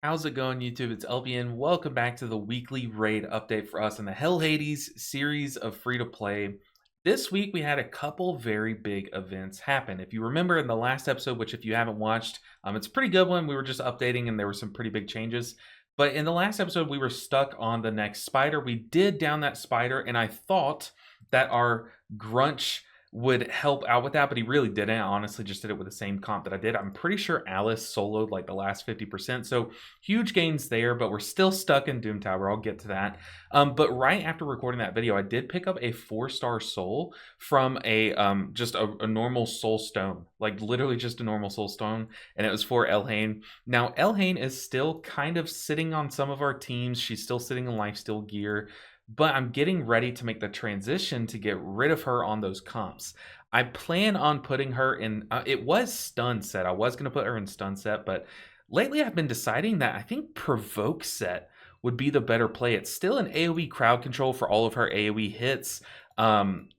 How's it going, YouTube? It's LBN. Welcome back to the weekly raid update for us in the Hellhades series of free-to-play. This week, we had a couple very big events happen. If you remember in the last episode, which if you haven't watched, it's a pretty good one. We were just updating and there were some pretty big changes. But in the last episode, we were stuck on the next spider. We did down that spider, and I thought that our Grunch would help out with that, but he really didn't. I honestly just did it with the same comp that I did. I'm pretty sure Alice soloed like the last 50%, so huge gains there, but we're still stuck in Doom Tower. I'll get to that. But right after recording that video, I did pick up a 4-star soul from a just a normal soul stone, like literally just a normal soul stone, and it was for Elhain. Now, Elhain is still kind of sitting on some of our teams. She's still sitting in lifesteal gear, but I'm getting ready to make the transition to get rid of her on those comps. I plan on putting her in, it was stun set. I was going to put her in stun set, but lately I've been deciding that I think provoke set would be the better play. It's still an AoE crowd control for all of her AoE hits.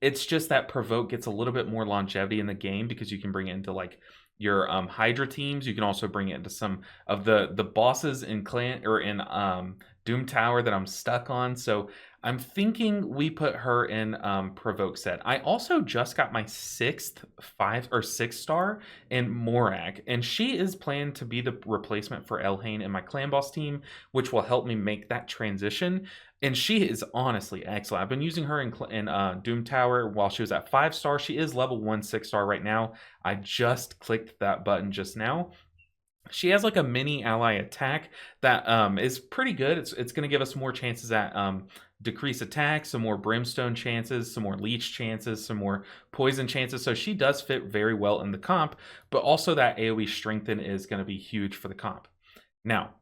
It's just that provoke gets a little bit more longevity in the game because you can bring it into like your Hydra teams. You can also bring it into some of the bosses in clan or in Doom Tower that I'm stuck on. So I'm thinking we put her in provoke set. I also just got my 6th 5 or 6-star in Morag, and she is planned to be the replacement for Elhain in my clan boss team, which will help me make that transition. And she is honestly excellent. I've been using her in Doom Tower while she was at 5-star. She is level 1 6-star right now. I just clicked that button just now. She has like a mini ally attack that is pretty good. It's going to give us more chances at decrease attack, some more brimstone chances, some more leech chances, some more poison chances. So she does fit very well in the comp, but also that AoE strengthen is going to be huge for the comp. Now,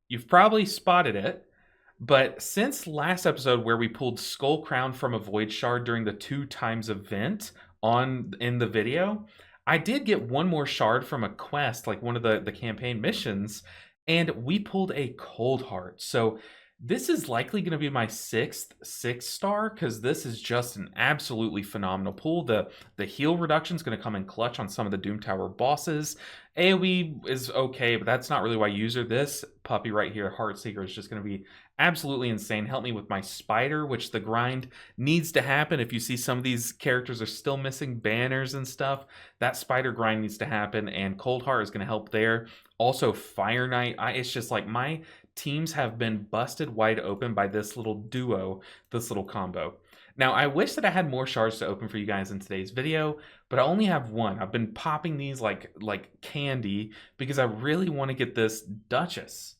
you've probably spotted it, but since last episode where we pulled Skull Crown from a Void Shard during the 2x event in the video, I did get one more shard from a quest, like one of the campaign missions, and we pulled a Cold Heart. So this is likely going to be my 6th 6-star because this is just an absolutely phenomenal pull. The heal reduction is going to come in clutch on some of the Doom Tower bosses. AoE is okay, but that's not really why I use her. This puppy right here, Heartseeker, is just going to be absolutely insane. Help me with my spider, which the grind needs to happen. If you see some of these characters are still missing banners and stuff, that spider grind needs to happen, and Cold Heart is going to help there. Also, Fire Knight. It's just like my teams have been busted wide open by this little duo, this little combo. Now, I wish that I had more shards to open for you guys in today's video, but I only have one. I've been popping these like candy because I really want to get this Duchess.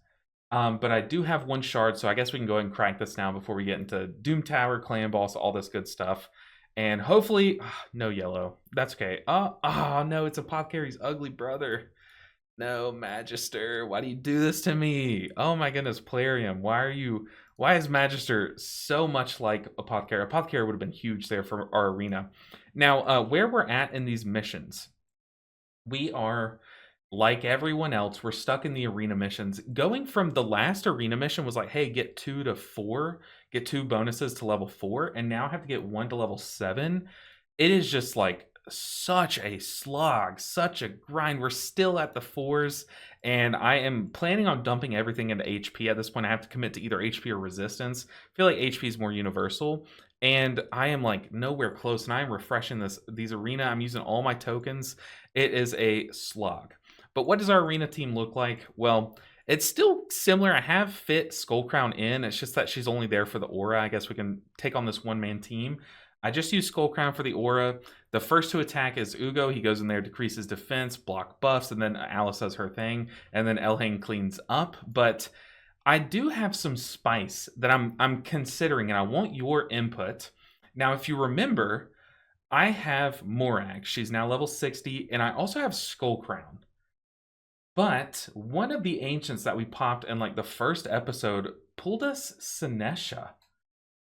But I do have one shard, so I guess we can go ahead and crack this now before we get into Doom Tower, Clan Boss, all this good stuff. And hopefully, no yellow. That's okay. Oh no, it's Apothecary's ugly brother. No, Magister, why do you do this to me? Oh my goodness, Plarium, why is Magister so much like Apothecary? Apothecary would have been huge there for our arena. Now, where we're at in these missions, we are, like everyone else, we're stuck in the arena missions. Going from the last arena mission was like, hey, get 2 to 4, get 2 bonuses to level 4, and now I have to get 1 to level 7. It is just like such a slog, such a grind. We're still at the 4s, and I am planning on dumping everything into HP at this point. I have to commit to either HP or resistance. I feel like HP is more universal, and I am like nowhere close, and I am refreshing these arena. I'm using all my tokens. It is a slog. But what does our arena team look like? Well, it's still similar. I have fit Skullcrown in. It's just that she's only there for the aura. I guess we can take on this one-man team. I just use Skullcrown for the aura. The first to attack is Ugo. He goes in there, decreases defense, block buffs, and then Alice does her thing, and then Elhain cleans up. But I do have some spice that I'm considering, and I want your input. Now, if you remember, I have Morag. She's now level 60, and I also have Skullcrown. But one of the ancients that we popped in like the first episode pulled us Sinesha,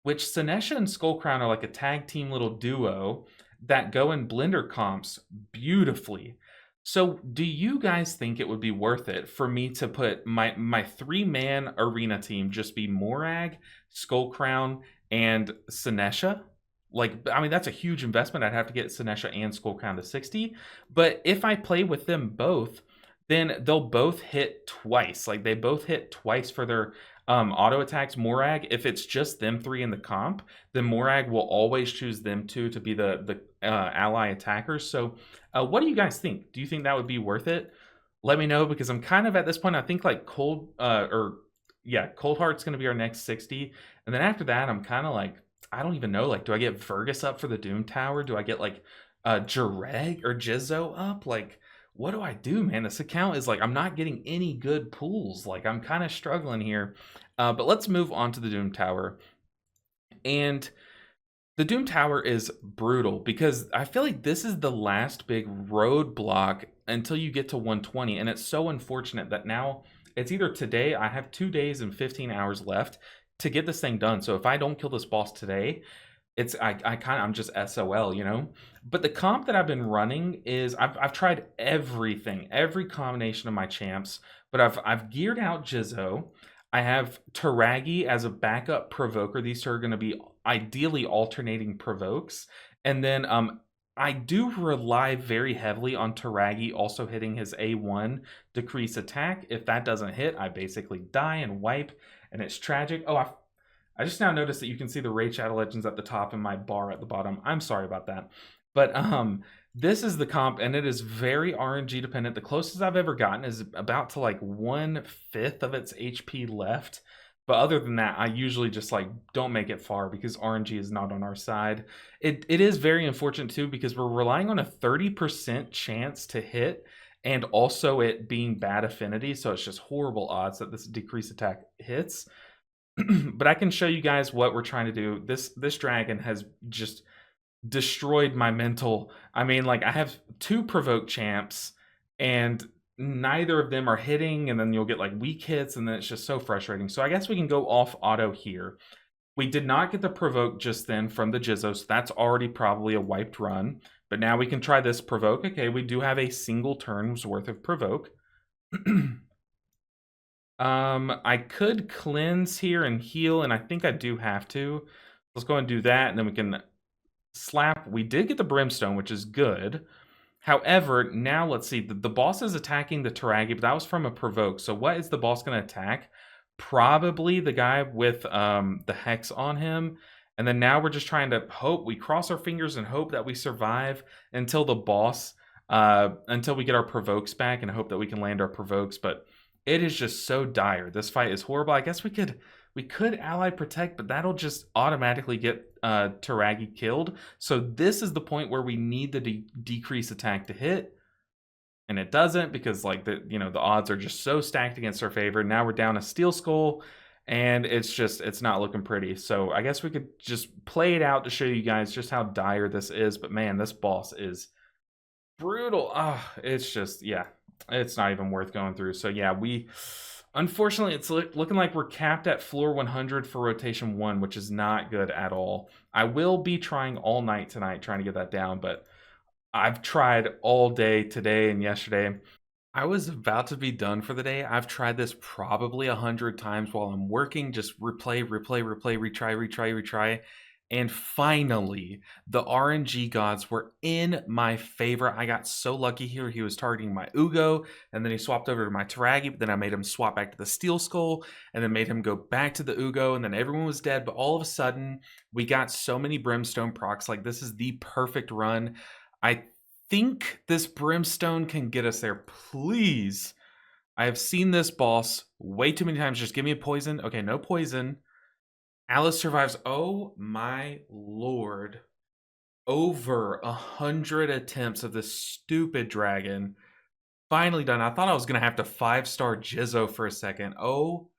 which Sinesha and Skullcrown are like a tag team little duo that go in blender comps beautifully. So do you guys think it would be worth it for me to put my 3-man arena team just be Morag, Skullcrown, and Sinesha? Like, I mean, that's a huge investment. I'd have to get Sinesha and Skullcrown to 60. But if I play with them both, then they'll both hit twice. Like they both hit twice for their auto attacks. Morag, if it's just them three in the comp, then Morag will always choose them two to be the ally attackers. So, what do you guys think? Do you think that would be worth it? Let me know, because I'm kind of at this point. I think like Cold Heart's going to be our next 60, and then after that, I'm kind of like, I don't even know. Like, do I get Vergus up for the Doom Tower? Do I get like Jareg or Jizzo up? Like, what do I do, man? This account is like, I'm not getting any good pulls. Like, I'm kind of struggling here. But let's move on to the Doom Tower. And the Doom Tower is brutal because I feel like this is the last big roadblock until you get to 120. And it's so unfortunate that now it's either today, I have 2 days and 15 hours left to get this thing done. So if I don't kill this boss today, I'm just SOL, you know. But the comp that I've been running is I've tried everything, every combination of my champs, but I've geared out Jizzo. I have Taragi as a backup provoker. These two are going to be ideally alternating provokes, and then I do rely very heavily on Taragi also hitting his A1 decrease attack. If that doesn't hit, I basically die and wipe, and it's tragic. Oh, I just now noticed that you can see the Raid Shadow Legends at the top and my bar at the bottom. I'm sorry about that. But this is the comp, and it is very RNG dependent. The closest I've ever gotten is about to like 1/5 of its HP left. But other than that, I usually just like don't make it far because RNG is not on our side. It is very unfortunate too because we're relying on a 30% chance to hit, and also it being bad affinity. So it's just horrible odds that this decrease attack hits. But I can show you guys what we're trying to do. This dragon has just destroyed my mental. I mean, like, I have 2 provoke champs and neither of them are hitting, and then you'll get like weak hits, and then it's just so frustrating. So I guess we can go off auto here. We did not get the provoke just then from the Jizzo, so that's already probably a wiped run. But now we can try this provoke. Okay, we do have a single turn's worth of provoke. I could cleanse here and heal, and I think I do have to. Let's go and do that, and then we can slap. We did get the Brimstone, which is good. However, now let's see. The boss is attacking the Taragi, but that was from a provoke. So what is the boss going to attack? Probably the guy with the Hex on him. And then now we're just trying to hope. We cross our fingers and hope that we survive until the boss, until we get our provokes back, and hope that we can land our provokes. But it is just so dire. This fight is horrible. I guess we could ally protect, but that'll just automatically get Taragi killed. So this is the point where we need the decrease attack to hit, and it doesn't because like the odds are just so stacked against our favor. Now we're down a Steel Skull, and it's not looking pretty. So I guess we could just play it out to show you guys just how dire this is. But man, this boss is brutal. It's just, yeah, it's not even worth going through. So yeah, unfortunately, it's looking like we're capped at floor 100 for rotation 1, which is not good at all. I will be trying all night tonight trying to get that down, but I've tried all day today and yesterday. I was about to be done for the day. I've tried this probably 100 times while I'm working, just replay, retry. And finally, the RNG gods were in my favor. I got so lucky here. He was targeting my Ugo, and then he swapped over to my Taragi, but then I made him swap back to the Steel Skull, and then made him go back to the Ugo, and then everyone was dead. But all of a sudden, we got so many Brimstone procs. Like, this is the perfect run. I think this Brimstone can get us there. Please. I have seen this boss way too many times. Just give me a poison. Okay, no poison. Alice survives. Oh my lord. Over 100 attempts of this stupid dragon. Finally done. I thought I was going to have to 5-star Jizzo for a second. Oh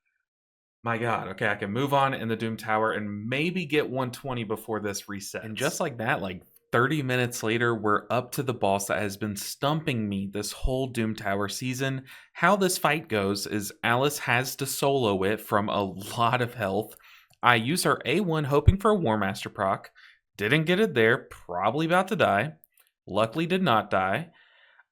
my god. Okay, I can move on in the Doom Tower and maybe get 120 before this resets. And just like that, like 30 minutes later, we're up to the boss that has been stumping me this whole Doom Tower season. How this fight goes is Alice has to solo it from a lot of health. I use her A1 hoping for a War Master proc. Didn't get it there. Probably about to die. Luckily did not die.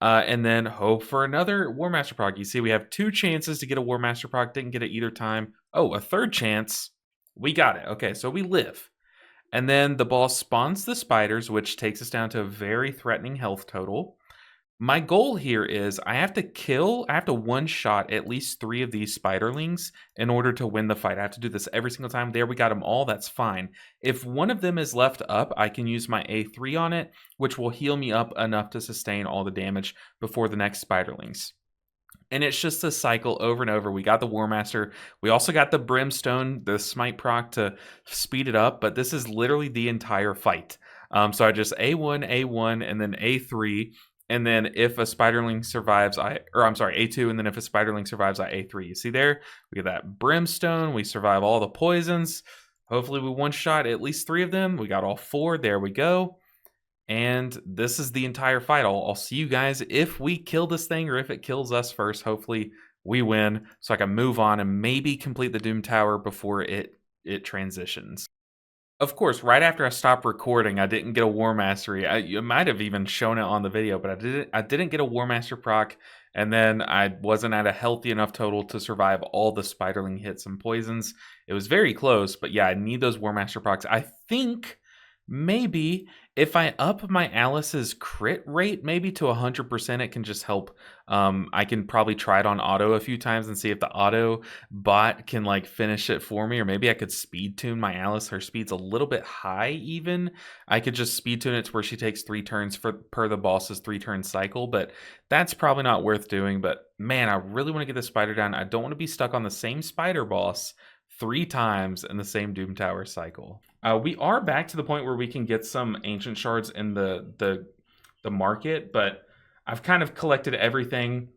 And then hope for another War Master proc. You see, we have 2 chances to get a War Master proc. Didn't get it either time. Oh, a 3rd chance. We got it. Okay, so we live. And then the boss spawns the spiders, which takes us down to a very threatening health total. My goal here is I have to one-shot at least 3 of these spiderlings in order to win the fight. I have to do this every single time. There, we got them all, that's fine. If one of them is left up, I can use my A3 on it, which will heal me up enough to sustain all the damage before the next spiderlings. And it's just a cycle over and over. We got the War Master. We also got the Brimstone, the Smite proc to speed it up, but this is literally the entire fight. So I just A1, A1, and then A3. And then if a Spiderling survives, I'm sorry, A2, and then if a Spiderling survives, I A3. You see there? We get that Brimstone. We survive all the poisons. Hopefully we one-shot at least 3 of them. We got all 4. There we go. And this is the entire fight. I'll see you guys if we kill this thing or if it kills us first. Hopefully we win so I can move on and maybe complete the Doom Tower before it transitions. Of course, right after I stopped recording, I didn't get a War Mastery. You might have even shown it on the video, but I didn't get a War Master proc, and then I wasn't at a healthy enough total to survive all the Spiderling hits and poisons. It was very close, but yeah, I need those War Master procs. I think maybe if I up my Alice's crit rate maybe to 100%, it can just help. I can probably try it on auto a few times and see if the auto bot can like finish it for me, or maybe I could speed tune my Alice. Her speed's a little bit high even. I could just speed tune it to where she takes 3 turns per the boss's 3-turn cycle, but that's probably not worth doing. But man, I really want to get the spider down. I don't want to be stuck on the same spider boss 3 times in the same Doom Tower cycle. We are back to the point where we can get some ancient shards in the market, but I've kind of collected everything.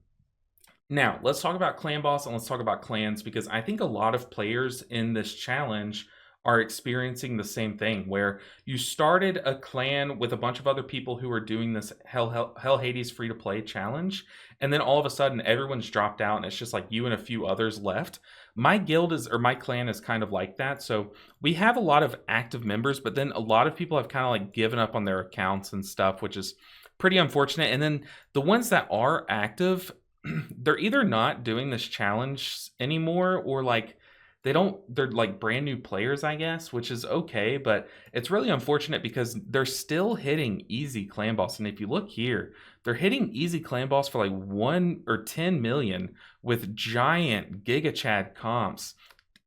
Now, let's talk about clan boss and let's talk about clans, because I think a lot of players in this challenge are experiencing the same thing, where you started a clan with a bunch of other people who are doing this Hellhades free-to-play challenge, and then all of a sudden everyone's dropped out and it's just like you and a few others left. My guild is, or my clan is kind of like that. So we have a lot of active members, but then a lot of people have kind of like given up on their accounts and stuff, which is pretty unfortunate. And then the ones that are active, they're either not doing this challenge anymore, or like they're like brand new players, I guess, which is okay, but it's really unfortunate because they're still hitting easy clan boss. And if you look here, they're hitting easy clan boss for like 1 or 10 million with giant Giga Chad comps,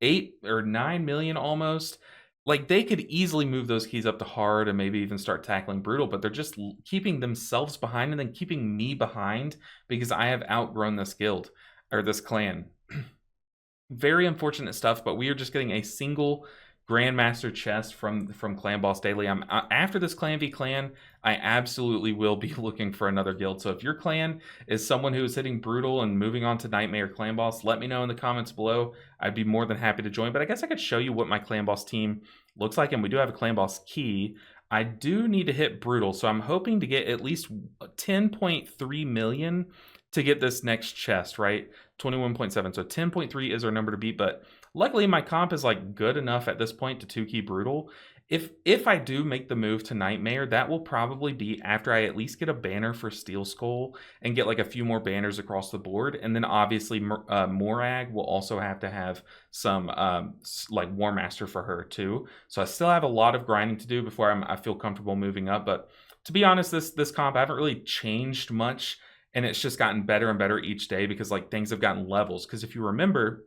8 or 9 million almost. Like they could easily move those keys up to hard and maybe even start tackling brutal, but they're just keeping themselves behind and then keeping me behind because I have outgrown this guild or this clan. Very unfortunate stuff, but we are just getting a single Grandmaster chest from Clan Boss Daily. I'm after this Clan v Clan, I absolutely will be looking for another guild. So if your clan is someone who is hitting brutal and moving on to Nightmare Clan Boss, let me know in the comments below. I'd be more than happy to join. But I guess I could show you what my Clan Boss team looks like, and we do have a Clan Boss key. I do need to hit brutal, so I'm hoping to get at least 10.3 million to get this next chest, right? 21.7. So 10.3 is our number to beat, but luckily my comp is like good enough at this point to 2-key brutal. If I do make the move to Nightmare, that will probably be after I at least get a banner for Steel Skull and get like a few more banners across the board. And then obviously Morag will also have to have some like War Master for her too. So I still have a lot of grinding to do before I feel comfortable moving up. But to be honest, this comp I haven't really changed much, and it's just gotten better and better each day because like things have gotten levels. Because if you remember,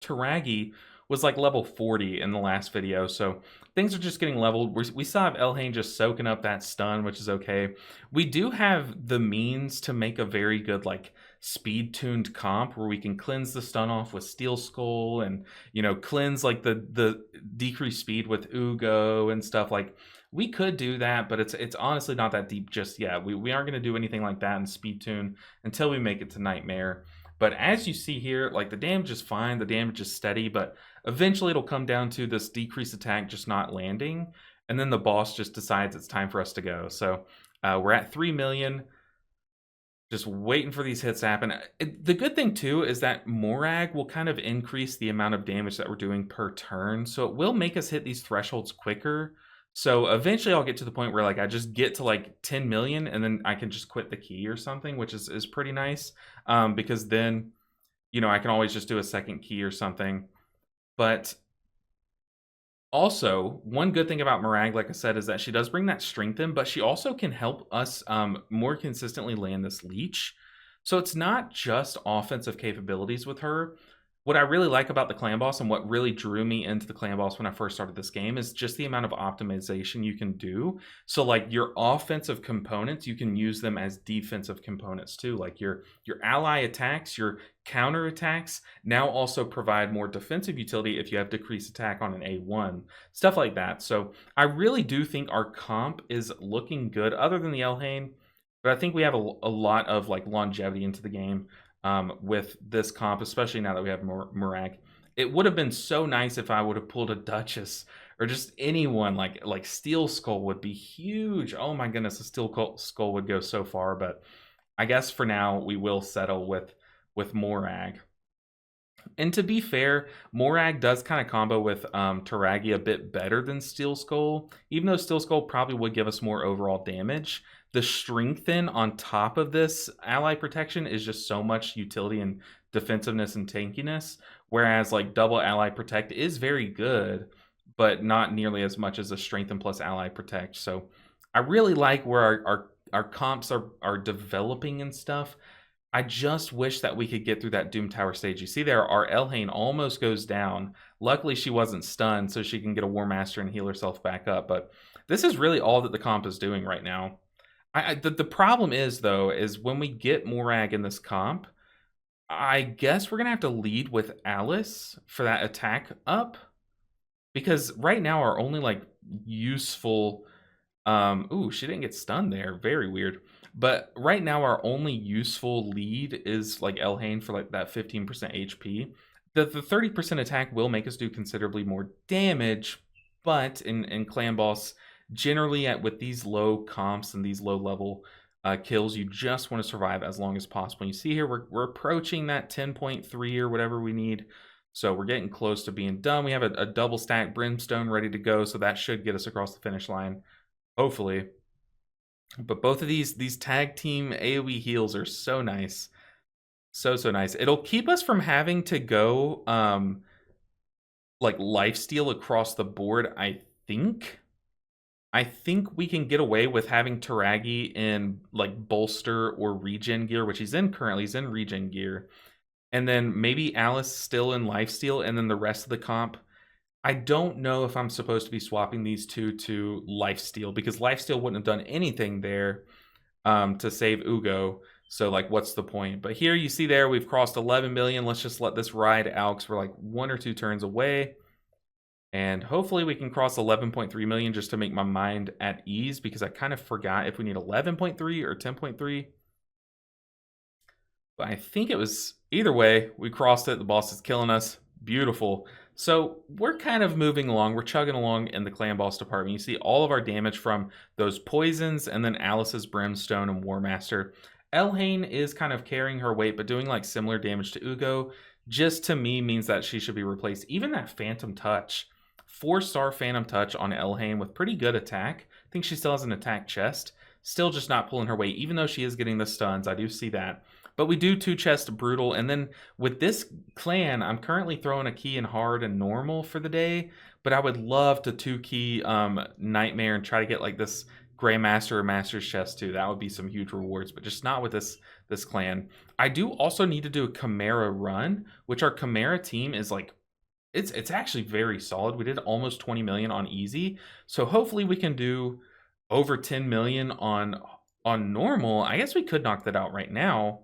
Taragi was like level 40 in the last video, so things are just getting leveled. We still have Elhain just soaking up that stun, which is okay. We do have the means to make a very good like speed-tuned comp where we can cleanse the stun off with Steel Skull and, you know, cleanse like the decreased speed with Ugo and stuff. Like we could do that, but it's honestly not that deep just yet. We aren't going to do anything like that in speed tune until we make it to Nightmare. But as you see here, like the damage is fine, the damage is steady, but eventually it'll come down to this decreased attack just not landing, and then the boss just decides it's time for us to go. So we're at 3 million, just waiting for these hits to happen. The good thing too is that Morag will kind of increase the amount of damage that we're doing per turn, so it will make us hit these thresholds quicker. So eventually I'll get to the point where like I just get to like 10 million and then I can just quit the key or something, which is pretty nice, because then, you know, I can always just do a second key or something. But Also, one good thing about Mirag, like I said, is that she does bring that strength in, but she also can help us more consistently land this leech. So it's not just offensive capabilities with her. What I really like about the clan boss and what really drew me into the clan boss when I first started this game is just the amount of optimization you can do. So like your offensive components, you can use them as defensive components too. Like your ally attacks, your counter attacks now also provide more defensive utility if you have decreased attack on an A1, stuff like that. So I really do think our comp is looking good, other than the Elhain, but I think we have a lot of like longevity into the game with this comp, especially now that we have Murag. It would have been so nice if I would have pulled a Duchess or just anyone like Steel Skull would be huge. Oh my goodness, a Steel Skull would go so far, but I guess for now we will settle with Morag. And to be fair, Morag does kind of combo with Taragi a bit better than Steel Skull, even though Steel Skull probably would give us more overall damage. The Strengthen on top of this ally protection is just so much utility and defensiveness and tankiness, whereas like double ally protect is very good, but not nearly as much as a Strengthen plus ally protect. So I really like where our comps are developing and stuff. I just wish that we could get through that Doom Tower stage. You see there, our Elhain almost goes down. Luckily, she wasn't stunned, so she can get a War Master and heal herself back up. But this is really all that the comp is doing right now. The problem is, though, is when we get Morag in this comp, I guess we're going to have to lead with Alice for that attack up. Because right now, our only, like, useful... ooh, she didn't get stunned there. Very weird. But right now, our only useful lead is like Elhain for like that 15% HP. The 30% attack will make us do considerably more damage, but in Clan Boss, generally with these low comps and these low level kills, you just want to survive as long as possible. You see here, we're approaching that 10.3 or whatever we need. So we're getting close to being done. We have a double stack Brimstone ready to go, so that should get us across the finish line. Hopefully. But both of these tag team AoE heals are so nice. So nice. It'll keep us from having to go like lifesteal across the board, I think. I think we can get away with having Taragi in like bolster or regen gear, which he's in currently. He's in regen gear. And then maybe Alice still in lifesteal, and then the rest of the comp. I don't know if I'm supposed to be swapping these two to lifesteal, because lifesteal wouldn't have done anything there to save Ugo. So, like, what's the point? But here you see there, we've crossed 11 million. Let's just let this ride out because we're like 1 or 2 turns away. And hopefully we can cross 11.3 million just to make my mind at ease, because I kind of forgot if we need 11.3 or 10.3. But I think it was either way. We crossed it. The boss is killing us. Beautiful. So we're kind of moving along. We're chugging along in the clan boss department. You see all of our damage from those poisons and then Alice's Brimstone and War Master. Elhain is kind of carrying her weight, but doing like similar damage to Ugo. Just to me means that she should be replaced. Even that Phantom Touch. 4-star Phantom Touch on Elhain with pretty good attack. I think she still has an attack chest. Still just not pulling her weight, even though she is getting the stuns. I do see that. But we do 2-chest Brutal, and then with this clan, I'm currently throwing a key in hard and normal for the day, but I would love to 2-key Nightmare and try to get like this Grey Master or Master's Chest too. That would be some huge rewards, but just not with this clan. I do also need to do a Chimera run, which our Chimera team is like, it's actually very solid. We did almost 20 million on easy, so hopefully we can do over 10 million on normal. I guess we could knock that out right now.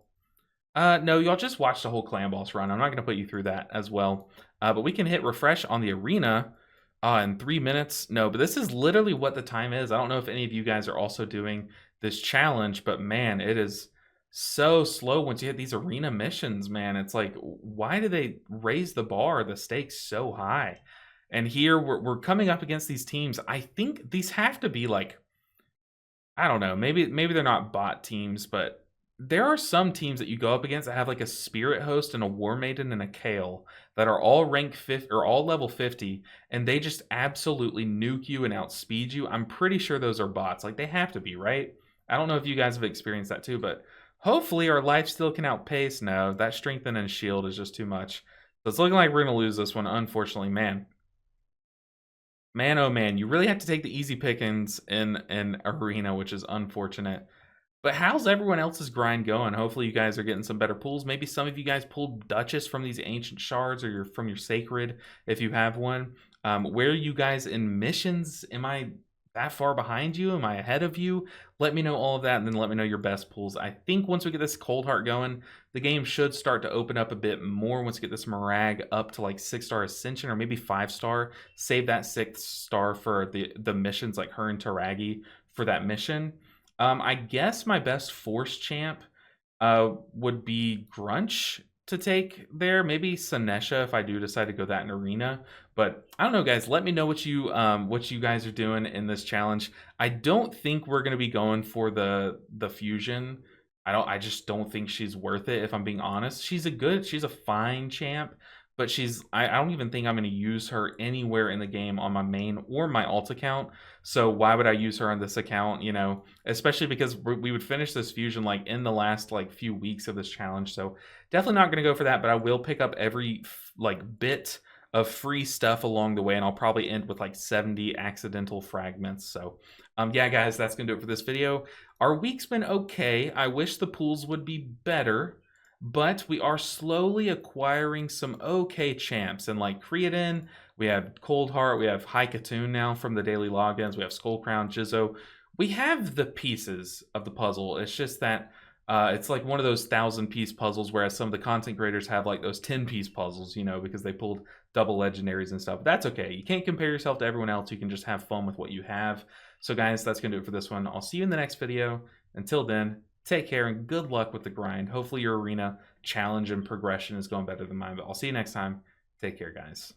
No, y'all just watch the whole clan boss run. I'm not going to put you through that as well. But we can hit refresh on the arena in 3 minutes. No, but this is literally what the time is. I don't know if any of you guys are also doing this challenge, but man, it is so slow once you hit these arena missions, man. It's like, why do they raise the bar, the stakes so high? And here we're coming up against these teams. I think these have to be like, I don't know, maybe they're not bot teams, but there are some teams that you go up against that have like a Spirit Host and a War Maiden and a Kale that are all rank 50 or all level 50, and they just absolutely nuke you and outspeed you. I'm pretty sure those are bots. Like, they have to be, right? I don't know if you guys have experienced that too, but hopefully our life still can outpace. No, that strengthen and shield is just too much. So it's looking like we're going to lose this one, unfortunately, man. Man, oh man, you really have to take the easy pickings in arena, which is unfortunate. But how's everyone else's grind going? Hopefully, you guys are getting some better pulls. Maybe some of you guys pulled Duchess from these ancient shards, or from your sacred, if you have one. Where are you guys in missions? Am I that far behind you? Am I ahead of you? Let me know all of that, and then let me know your best pulls. I think once we get this Cold Heart going, the game should start to open up a bit more. Once we get this Marag up to like 6-star Ascension, or maybe 5-star. Save that 6-star for the missions like her and Taragi for that mission. I guess my best Force champ would be Grunch to take there. Maybe Sanesha if I do decide to go that in arena. But I don't know, guys. Let me know what you guys are doing in this challenge. I don't think we're gonna be going for the fusion. I just don't think she's worth it, if I'm being honest. She's a fine champ, but I don't even think I'm gonna use her anywhere in the game on my main or my alt account. So why would I use her on this account? You know, especially because we would finish this fusion like in the last like few weeks of this challenge. So definitely not going to go for that, but I will pick up every like bit of free stuff along the way, and I'll probably end with like 70 accidental fragments. So yeah, guys, that's going to do it for this video. Our week's been okay. I wish the pools would be better, but we are slowly acquiring some okay champs. And like Creatine, we have Cold Heart, we have High Katoon now from the daily logins, we have Skull Crown, Jizzo. We have the pieces of the puzzle. It's just that it's like one of those 1,000-piece puzzles, whereas some of the content creators have like those 10-piece puzzles, you know, because they pulled double legendaries and stuff. But that's okay. You can't compare yourself to everyone else. You can just have fun with what you have. So guys, that's going to do it for this one. I'll see you in the next video. Until then, take care and good luck with the grind. Hopefully your arena challenge and progression is going better than mine. But I'll see you next time. Take care, guys.